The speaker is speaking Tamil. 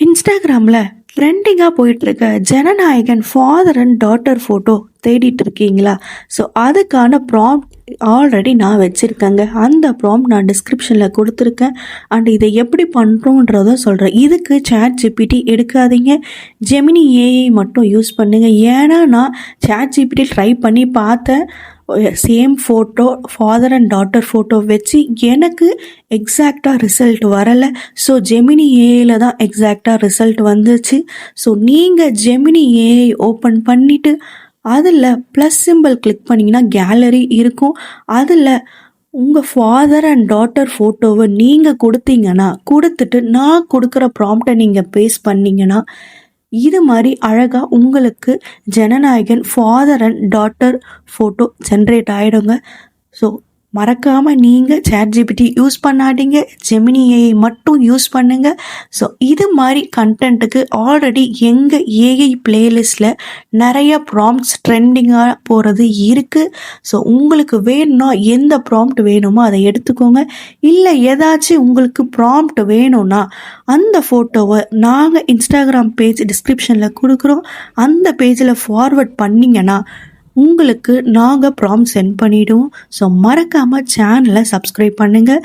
இன்ஸ்டாகிராமில் ட்ரெண்டிங்காக போயிட்டுருக்க Jananayagan father and daughter photo தேடிட்டு இருக்கீங்களா? ஸோ அதுக்கான ப்ராம்ப்ட் ஆல்ரெடி நான் வச்சுருக்கேங்க. அந்த ப்ராம்ப்ட் நான் டிஸ்கிரிப்ஷனில் கொடுத்துருக்கேன். அண்ட் இதை எப்படி பண்ணுறோன்றத சொல்கிறேன். இதுக்கு சாட் ஜிபிடி எடுக்காதீங்க, ஜெமினி ஏஐ மட்டும் யூஸ் பண்ணுங்க. ஏன்னா நான் சாட் ஜிபிடி ட்ரை பண்ணி பார்த்தேன். Same photo father and daughter photo வச்சு எனக்கு எக்ஸாக்டாக ரிசல்ட் வரலை. ஸோ ஜெமினி ஏஐயில் தான் எக்ஸாக்டாக ரிசல்ட் வந்துச்சு. ஸோ நீங்கள் ஜெமினி ஏஐ ஓப்பன் பண்ணிவிட்டு அதில் ப்ளஸ் சிம்பிள் கிளிக் பண்ணிங்கன்னா கேலரி இருக்கும். அதில் உங்கள் ஃபாதர் அண்ட் டாட்டர் ஃபோட்டோவை நீங்கள் கொடுத்துட்டு நான் கொடுக்குற ப்ராம்ப்டை நீங்கள் பேஸ்ட் பண்ணிங்கன்னா இது மாதிரி அழகாக உங்களுக்கு Jananayagan father and daughter photo generate ஆகிடுங்க. ஸோ மறக்காமல் நீங்கள் சாட் ஜிபிடி யூஸ் பண்ணாதீங்க, ஜெமினி ஏஐ மட்டும் யூஸ் பண்ணுங்கள். ஸோ இது மாதிரி கண்டென்ட்டுக்கு ஆல்ரெடி எங்கள் ஏஐ பிளேலிஸ்டில் நிறைய ப்ராம்ப்ட்ஸ் ட்ரெண்டிங்காக போகிறது இருக்குது. ஸோ உங்களுக்கு வேணும்னா எந்த ப்ராம்ப்ட் வேணுமோ அதை எடுத்துக்கோங்க. இல்லை ஏதாச்சும் உங்களுக்கு ப்ராம்ப்ட் வேணும்னா அந்த ஃபோட்டோவை நாங்கள் இன்ஸ்டாகிராம் பேஜ் டிஸ்கிரிப்ஷனில் கொடுக்குறோம். அந்த பேஜில் ஃபார்வர்ட் பண்ணிங்கன்னா உங்களுக்கு நாங்கள் ப்ராம்ப்ட் சென்ட் பண்ணிவிடுவோம். ஸோ மறக்காமல் சேனலை சப்ஸ்கிரைப் பண்ணுங்கள்.